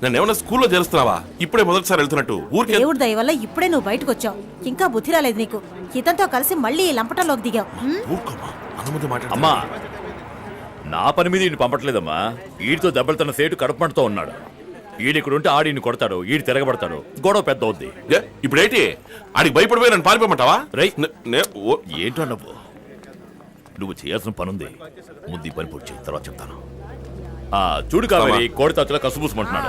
నన్ను ఏమన్నా స్కూల్లో చేరుస్తున్నావా? ఇప్పుడే మొదటిసారి వెళ్తున్నట్టు ఊరికే. దేవుడి దయ వల్ల ఇప్పుడే నువ్వు బయటకు వచ్చావు. ఇంకా బుద్ధి రాలేదు నీకు. ఇతనితో కలిసి మళ్ళీ ఈ లంపటంలోకి దిగావు. ఊరుకోమ్మా, అనుమతి మాట. అమ్మా, నా పని మీద ఈయన పంపట్లేదమ్మా. ఈడితో దెబ్బలు సేటు కడుపుమంటతో ఉన్నాడు. ఈడిక్కడుంటే ఆడిని కొడతాడు, ఈడి తిరగబడతాడు, గొడవ పెద్ద అవుద్ది. ఇప్పుడేంటి ఆడికి భయపడిపోయి నన్ను పారిపోమంటావా? రై ఏంటో నువ్వు చేయాల్సిన పనుంది. ముందు ఈ పని పూర్తి చేయి, తర్వాత చెప్తాను. చూడు కావేరి, కోడి తాతలో కసుబూసమంటున్నాడు.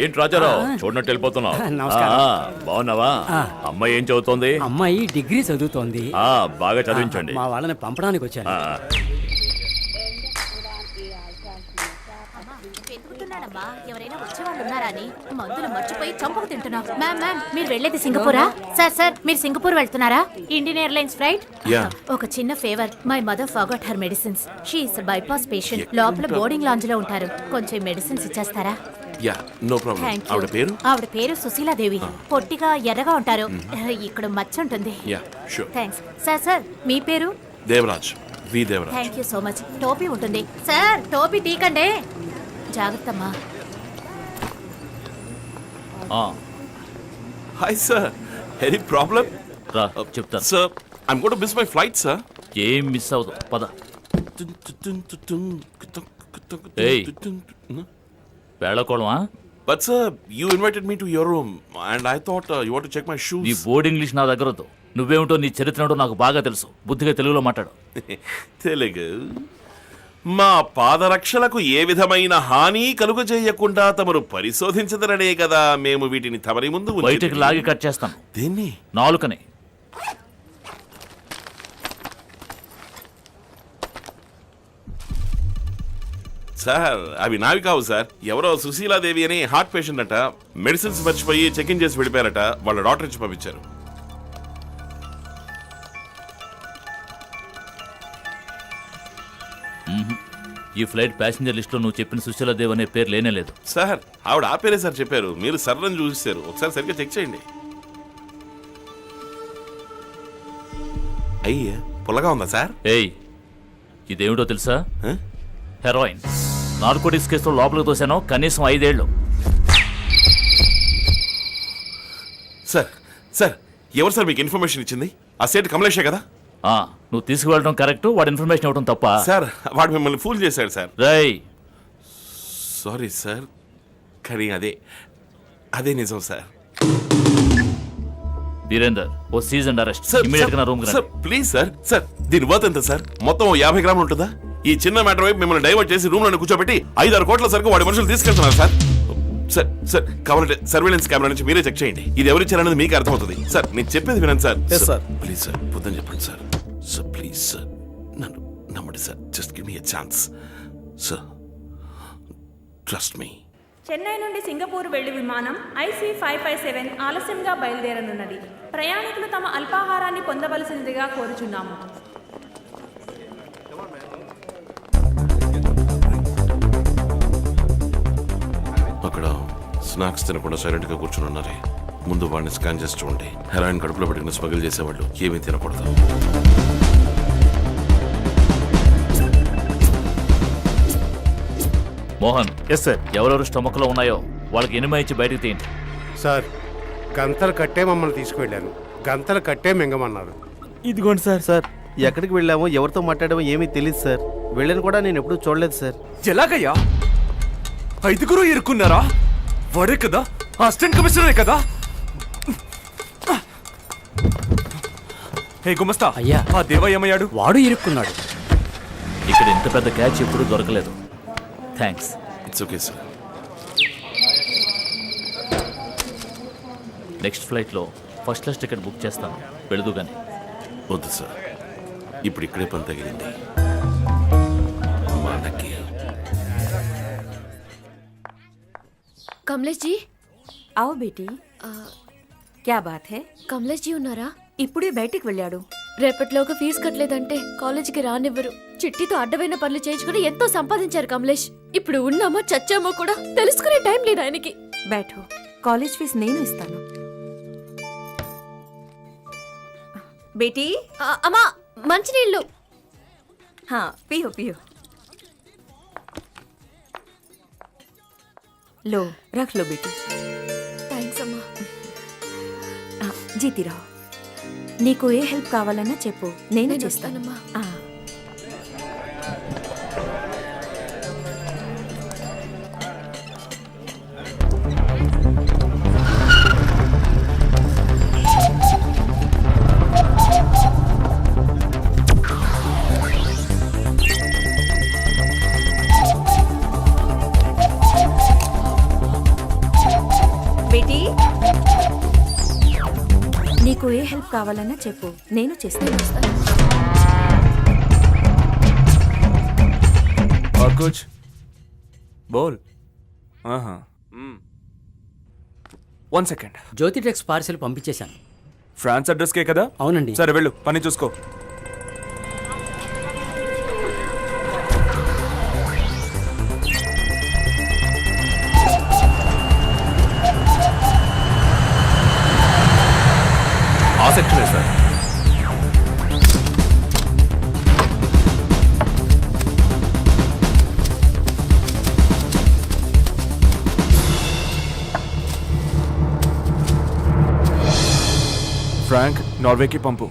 ఏంటి రాజారావు చూడనట్టు వెళ్ళిపోతున్నావు? బాగున్నావా? అమ్మాయి ఏం చదువుతోంది? అమ్మాయి డిగ్రీ చదువుతోంది. బాగా చదివించండి. మా వాళ్ళని పంపడానికి వచ్చాను. ఎవరైనా వచ్చేవాళ్ళు ఉన్నారా అని మందులు మర్చిపోయి చంపుకు తింటున్నావు. మ్యామ్ మ్యామ్, మీరు వెళ్ళేది సింగపూరా? సార్ మీరు సింగపూర్ వెళ్తున్నారా? Indian airlines flight. ఒక చిన్న favour, my mother forgot her medicines. She is bypass patient. లోపల బోర్డింగ్ లాంజ్ లో ఉంటారు. కొంచెం మెడిసిన్స్ ఇచ్చేస్తారా? ఆవిడ పేరు సుశీలాదేవి. పొట్టిగా ఎర్రగా ఉంటారు. ఇక్కడ మచ్చ ఉంటుంది. Thanks sir. మీ పేరు? Devraj. Thank you so much. టోపీ ఉంటుంది సార్, టోపీ తీకండి. జాగ్రత్తమ్మా. Hi sir, any problem? చెప్తాను sir, I'm going to miss my flight sir. ఏం మిస్ అవ్వదు, పద. వేళకోళమా? But sir, you invited me to your room and I thought you want to check my shoes. నీ board English నా దగ్గర వద్దు. నువ్వేమిటో నీ చరిత్ర నాకు బాగా తెలుసు. బుద్ధిగా తెలుగులో మాట్లాడు. తెలుగు. మా పాదరక్షలకు ఏ విధమైన హాని కలుగజేయకుండా తమరు పరిశోధించదరనే కదా మేము వీటిని తమరి ముందు బయటకు లాగి కట్ చేస్తాను. దేన్ని? నాలుకని. సార్, అవి నావి కావు సార్. ఎవరో సుశీలాదేవి అని హార్ట్ పేషెంట్ అట. మెడిసిన్స్ మర్చిపోయి చెక్ ఇన్ చేసి వెళ్ళిపోయారట. వాళ్ళ డాక్టర్ ఇచ్చి పంపించారు. ఈ ఫ్లైట్ ప్యాసింజర్ లిస్ట్ లో నువ్వు చెప్పిన సుశీలాదేవి అనే పేరు లేనే లేదు. సార్, ఆవిడ ఆ పేరే సార్ చెప్పారు. మీరు సర్రని చూసారు. ఒకసారి సరిగ్గా చెక్ చేయండి. అయ్యే, పుల్లగా ఉందా సార్? ఏయ్, ఇదేమిటో తెలుసా? హెరాయిన్. నార్కోటిక్స్ కేసులో లోపలికి తోసాను. కనీసం 5 ఏళ్ళు. సార్, ఎవరు సార్ మీకు ఇన్ఫర్మేషన్ ఇచ్చింది? ఆ సేట్ కమలేషే కదా? నువ్వు తీసుకువెళ్ళడం కరెక్ట్, వాడు ఇన్ఫర్మేషన్ ఇవ్వడం తప్ప. సార్, వాడు మిమ్మల్ని ఫూల్ చేశాడు సార్. రై, సారీ సార్, కానీ అదే నిజం సార్. వీరేందర్, ఓ సీజ్ అండ్ అరెస్ట్. ఇమిడియట్ గా నా రూమ్ కి రండి. సార్ ప్లీజ్ సార్, దీని వర్త్ ఎంత సార్? మొత్తం 50 గ్రాములు ఉంటుందా? ఈ చిన్న మ్యాటర్ వైపు మిమ్మల్ని డైవర్ట్ చేసి రూమ్ లో కూర్చోబెట్టి 5-6 కోట్ల సరుకు వాడి మనుషులు తీసుకెళ్తున్నారు సార్. కావాలంటే సర్వేలెన్స్ కెమెరా నుంచి మీరే చెక్ చేయండి. ఇది ఎవరిచ్చారనేది మీకు అర్థమవుతుంది. సార్, నేను చెప్పేది వినండి సార్. ప్లీజ్ సార్, పొద్దున చెప్పండి సార్. సార్ ప్లీజ్ సార్, నన్ను నమ్మండి sir. Just give me a chance sir. Trust me. Chennai నుండి సింగపూర్ వెళ్లి విమానం IC557 ఆలస్యంగా బయలుదేరనున్నది. ప్రయాణికులు తమ అల్పాహారాన్ని పొందవలసినదిగా కోరుచున్నాము. అక్కడ స్నాక్స్ తినకుండా సైలెంట్ గా కూర్చుని ఉన్నారే. ముందు వాడిని స్కాన్ చేసి చూడండి. హెరాయిన్ కడుపులో పెట్టుకుని స్మగిల్ చేసేవాళ్ళు ఏమీ తినకూడదు. మోహన్. Yes sir. ఎవరెవరు స్టమక్ లో ఉన్నాయో వాళ్ళకి ఎనిమిది ఇచ్చి బయటకు తీయండి. సార్, గంతలు కట్టే మమ్మల్ని తీసుకువెళ్ళాను. గంతలు కట్టే మింగమన్నారు. ఇదిగోండి సార్, ఎక్కడికి వెళ్ళామో ఎవరితో మాట్లాడామో ఏమీ తెలియదు సార్. వెళ్ళని కూడా నేను ఎప్పుడూ చూడలేదు సార్. ఎలాగయ్యా? 5గురు ఇరుక్కున్నారా? వాడే కదా, అసిస్టెంట్ కమిషనరే కదా? హే గుమస్తా, అయ్యా, ఆ దేవా ఏమయ్యాడు? వాడు ఇరుక్కున్నాడు. ఇక్కడ ఇంత పెద్ద క్యాచ్ ఎప్పుడు దొరకలేదు. Thanks. It's okay sir. Next ఫ్లైట్లో ఫస్ట్ క్లాస్ టికెట్ బుక్ చేస్తాను. వెళదు కానీ. వద్దు సార్, ఇప్పుడు ఇక్కడే పని తగిలింది మనకి. కమలేష్ జీ, आओ बेटी. क्या बात है? కమలేష్ జీ ఉన్నారా? ఇప్పుడే బయటికి వెళ్ళాడు. రేపటిలోగా ఫీజు కట్టలేదంటే కాలేజీకి రానివ్వరు. చిట్టితో అడ్డమైన పనులు చేయించుకుని ఎంతో సంపాదించారు కమలేష్. ఇప్పుడు ఉన్నామో చచ్చామో కూడా తెలుసుకునే టైం లేదు ఆయనకి. बैठो, కాలేజ్ ఫీజు నేను ఇస్తాను. బేటీ. అమ్మా, మంచినీళ్ళు. పియో. लो रख लो बेटी। థ్యాంక్స్ అమ్మా. जीती रहो। నీకు ఏ హెల్ప్ కావాలన్నా చెప్పు, నేను చేస్తాను. వస్తానమ్మా. ఆ, బేటీ నీకు ఏ హెల్ప్ కావాలన్నా చెప్పు, నేను చేస్తాను. और कुछ बोल. One second. Jyoti Tex parcel పంపించేశాను. ఫ్రాన్స్ అడ్రస్కే కదా? అవునండి. సరే వెళ్ళు, పని చూసుకో. ఆ సెక్షనే సార్. ఫ్రాంక్, నార్వేకి పంపు.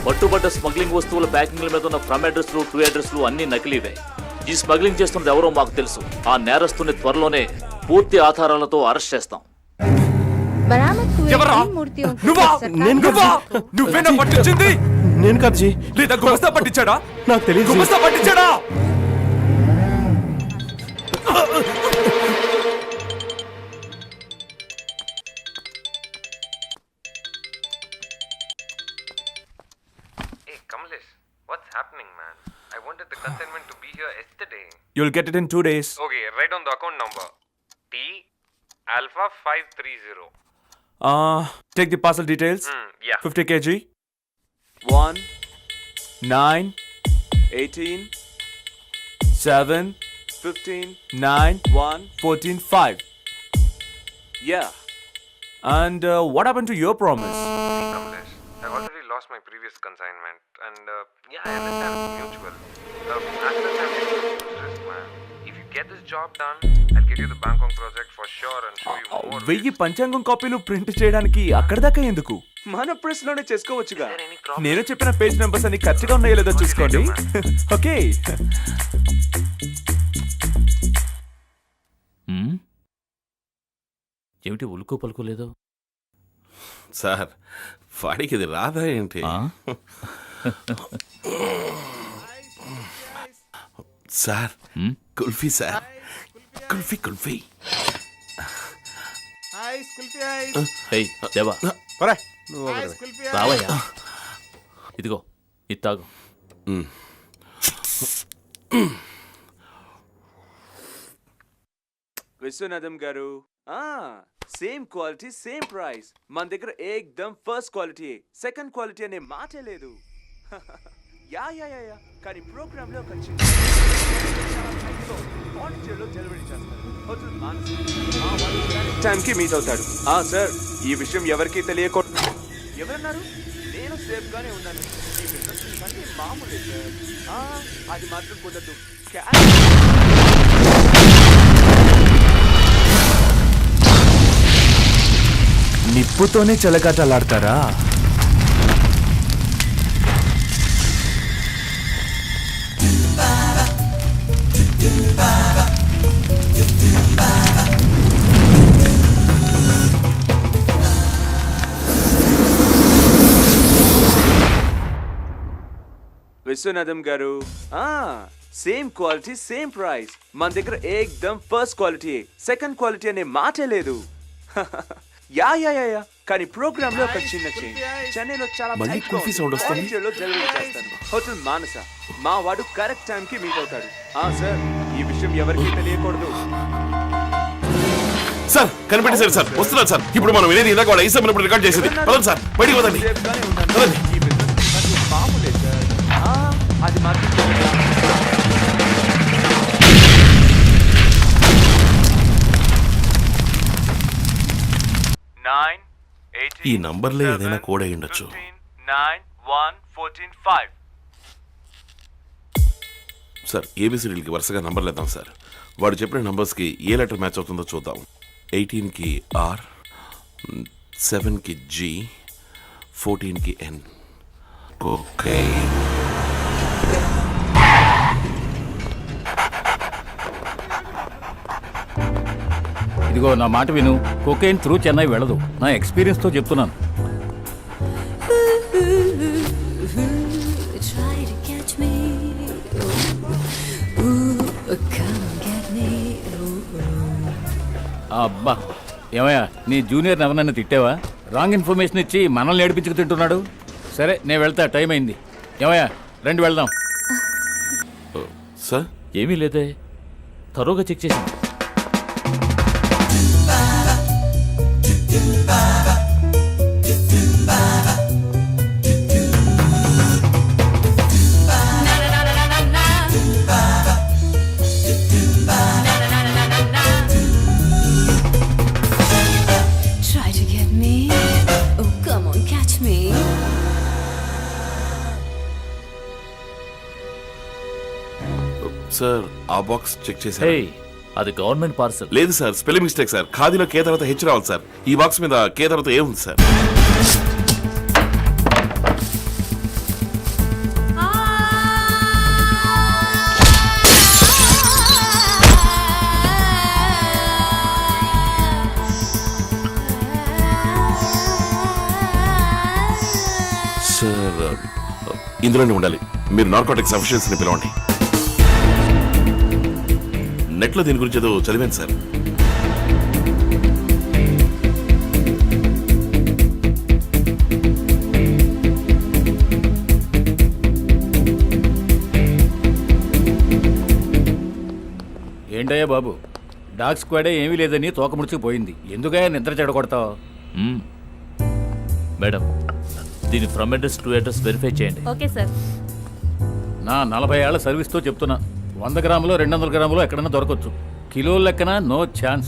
పట్టుబడ్డ స్మగ్లింగ్ వస్తువుల ప్యాకింగ్ల మీద ఉన్న ఫ్రమ్ అడ్రస్లు టు అడ్రస్లు అన్ని నకిలీవే. ఈ స్మగ్లింగ్ చేస్తున్నది ఎవరో మాకు తెలుసు. ఆ నేరస్తుని త్వరలోనే పూర్తి ఆధారాలతో అరెస్ట్ చేస్తాం. ఎవరా? నువ్వా? నువ్వా? నువ్వేనా పట్టించింది? నేను కాదు జీ, లేదా గుమస్తా పట్టించాడా? నాకు తెలియదు. గుమస్తా పట్టించాడా? Hey, Kamlesh, what's happening, man? I wanted the consignment to be here yesterday. You'll get it in 2 days. Okay, write down the account number. T Alpha 530. Take the parcel details. Yeah. 50 kg. 1, 9, 18, 7, 15, 9, 1, 14, 5. Yeah. And what happened to your promise? See, Kamlesh, I already lost my previous consignment, and yeah, I understand it's mutual. As such, I'm taking huge risk, man. If you get this job done, I'll get you the Bangkok project for sure and show you more. 1000 పంచాంగం కాపీలు print చేయడానికి అక్కడ దాకా ఎందుకు? మన press లోనే చేసుకోవచ్చుగా. Is there any problem? నేను చెప్పిన పేజ్ నెంబర్స్ అన్ని కరెక్ట్గా ఉన్నాయో లేదో చూసుకోండి. ఓకే. ఏమిటి ఉలుకు పలుకోలేదు? సార్ వాడికి ఇది రాదా ఏంటి? Sir kulfi sir, kulfi kulfi. ఏయ్ దేవా, పరా, నువ్వు ఒకడివే. రావయ్యా. ఇదిగో ఇది తాగు. విశ్వనాథం గారు, సేమ్ క్వాలిటీ సేమ్ ప్రైస్. మన దగ్గర ఏకదమ్ ఫస్ట్ క్వాలిటీ, సెకండ్ క్వాలిటీ అనే మాటే లేదు. యా యా యా యా, కానీ ప్రోగ్రామ్ లో ఒక చిన్న పాండిచేరిలో డెలివరీ చేస్తారు. హోటల్ మానస్ టైంకి మీట్ అవుతాడు. సార్, ఈ విషయం ఎవరికి తెలియకూడదు. ఎవరన్నారు? నేను సేఫ్ గానే ఉన్నాను. ఈ బిజినెస్ అన్ని మామూలే సార్. అది మాత్రం కుదరదు. నిప్పుతోనే చెలగాటలాడతారా? విశ్వనాథం గారు, సేమ్ క్వాలిటీ సేమ్ ప్రైస్. మన దగ్గర ఏకదమ్ ఫస్ట్ క్వాలిటీ, సెకండ్ క్వాలిటీ అనే మాటే లేదు. యా యా యా యా, కానీ ప్రోగ్రామ్ లో ఒక చిన్న చేంజ్. చెన్నైలో చాలా మళ్ళీ కుల్ఫీ సౌండ్ వస్తుంది. పాండిచేరిలో డెలివరీ చేస్తాను. హోటల్ మానస. మా వాడు కరెక్ట్ టైం కి మీట్ అవుతాడు. సార్, ఈ విషయం ఎవరికి తెలియకూడదు. సార్ కనిపెట్టేశారు సార్, వస్తున్నారు సార్. ఇప్పుడు మనం వినేది ఇందాక వాళ్ళు ఐసమ్ రికార్డ్ చేసేది. పదండి సార్, బయటికి పదండి. ఈ బిజినెస్ మామూలే సార్. అది మాత్రం 9, ఈ నంబర్లే ఏదైనా కోడ్ అయి ఉండొచ్చు. 91145. సార్ ఏబిసిడీలకి వరుసగా నంబర్లు ఇద్దాం సార్. వాడు చెప్పిన నంబర్స్కి ఏ లెటర్ మ్యాచ్ అవుతుందో చూద్దాం. 18కి R, 7కి G, 14కి N. ఓకే. ఇదిగో నా మాట విను, కొకైన్ త్రూ చెన్నై వెళ్ళదు. నా ఎక్స్పీరియన్స్ తో చెప్తున్నాను. అబ్బా ఏమయ్యా, నీ జూనియర్ ఎవరన్నా తిట్టావా? రాంగ్ ఇన్ఫర్మేషన్ ఇచ్చి మనల్ని ఏడిపించుకు తింటున్నాడు. సరే నేను వెళ్తా, టైం అయింది. ఏమయ్యా రండి వెళ్దాం. సార్ ఏమీ లేదే, తరోగా చెక్ చేసింది. సార్ ఆ బాక్స్ చెక్ చేశారు? అది గవర్నమెంట్ పార్సల్. లేదు సార్, స్పెల్లింగ్ మిస్టేక్ సార్. ఖాదీలో కే తర్వాత హెచ్ రావాలి సార్. ఈ బాక్స్ మీద కే తర్వాత ఏ ఉంది సార్. సార్ ఇందులోనే ఉండాలి. మీరు నార్కోటిక్స్ అఫీషియల్స్ ని పిలవండి. నెట్లో దీని గురించి ఏదో చదివాను సార్. ఏంటయ్యా బాబు, డాగ్ స్క్వాడే ఏమీ లేదని తోక ముడిచిపోయింది. ఎందుకయ్యా నిద్ర చెడగొడతావు? మేడం, దీని from address to address verify చేయండి. Okay sir. నా 40 ఏళ్ల సర్వీస్తో చెప్తున్నా, 100 గ్రాములో 200 గ్రాములో ఎక్కడైనా దొరకచ్చు. కిలో లెక్కన నో ఛాన్స్.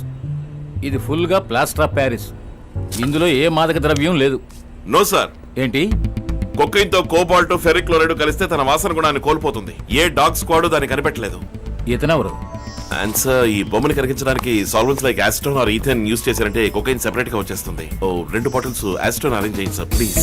ఇది ఫుల్గా ప్లాస్టర్ ఆఫ్ ప్యారిస్. ఇందులో ఏ మాదక ద్రవ్యం లేదు. No sir. ఏంటి? కొకైన్ తో కోబాల్ట్, ఫెరిక్ క్లోరైడ్ కలిస్తే తన వాసన గుణాన్ని కోల్పోతుంది. ఏ డాగ్ స్క్వాడ్ దాన్ని కనిపెట్టలేదు. ఇతనెవరు? అండ్ సార్, ఈ బొమ్మని కరిగించడానికి solvents like acetone or ethane use చేశారంటే కొకైన్ సెపరేట్ గా వచ్చేస్తుంది. 2 బాటిల్స్ యాస్టోన్ అరేంజ్ చేయండి sir please.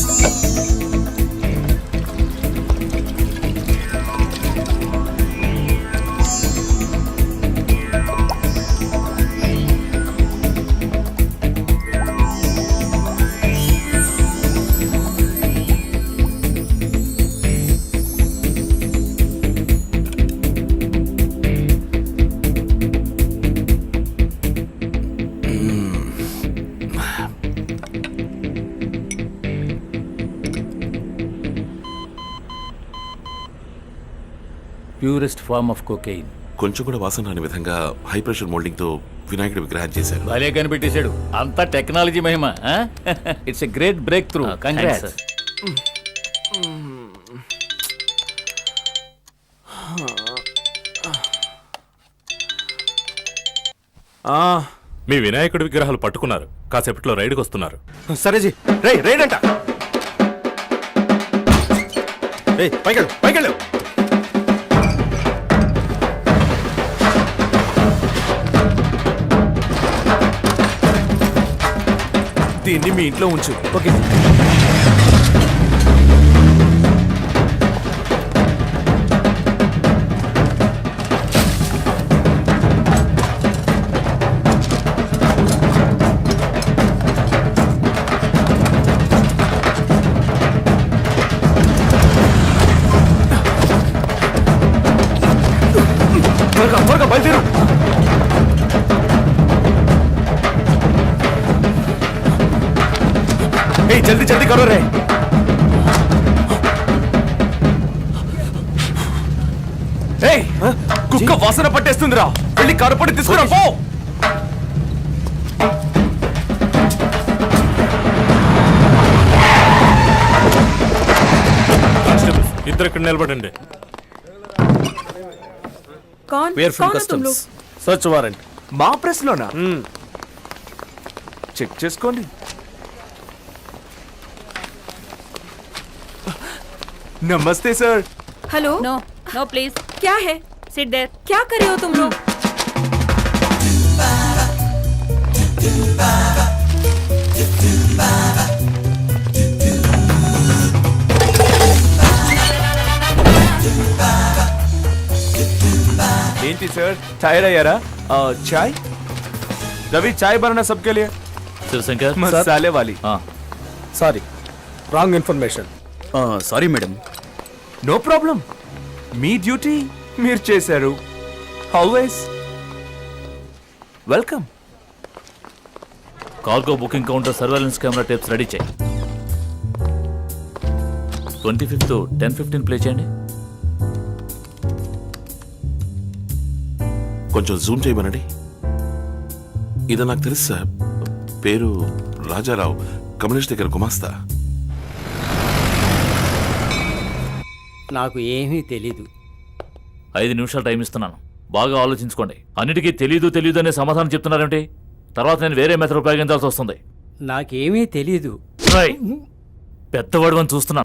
Purest form of cocaine. కొంచెం కూడా వాసన రాని విధంగా హై ప్రెషర్ మోల్డింగ్ తో వినాయకుడి విగ్రహం చేశారు. భలే కనిపెట్టేశాడు. అంతా టెక్నాలజీ మహిమ. It's a great breakthrough. Congrats. మీ వినాయకుడి విగ్రహాలు పట్టుకున్నారు. కాసేపట్లో రైడ్కి వస్తున్నారు. సరేజీ, రైడ్ అంట. పైకెళ్ళు. దీన్ని మీ ఇంట్లో ఉంచు. ఓకే. త్వరగా బయలుదేరు. జల్దీ జల్దీ కరో రే. కుక్క వాసన పట్టేస్తుందిరా. వెళ్ళి కారపొడి తీసుకురా పో. ఇద్దరు ఇక్కడ నిలబడండి. Search warrant. మా ప్రెస్ లోనా? చెక్ చేసుకోండి. नमस्ते sir. Hello. No no please. क्या है? Sit there. क्या कर रहे हो तुम लोग? ఏంటి సార్ టైర్ అయ్యారా? చాయ్ రవి చాయ్ బనానా सबके लिए శివశంకర్ మసాలే వాली। Sorry wrong information. Sorry madam. No problem, మీ డ్యూటీ మీరు చేశారు. Always welcome. Cargo booking counter surveillance camera tapes ready చేయి. 25th 10:15 ప్లే చేయండి. కొంచెం జూమ్ చేయమనండి. ఇది నాకు తెలుసు సార్, పేరు రాజారావు, కమ్యూనిస్ట్ దగ్గర గుమాస్తా. నాకు ఏమీ తెలీదు. 5 నిమిషాలు టైం ఇస్తున్నాను, బాగా ఆలోచించుకోండి. అన్నిటికీ తెలీదు అనే సమాధానం చెప్తున్నారేంటి? తర్వాత నేను వేరే మెథడ్ ఉపయోగించాల్సి వస్తుంది. నాకేమీ తెలీదు. పెద్దవాడు అని చూస్తున్నాను.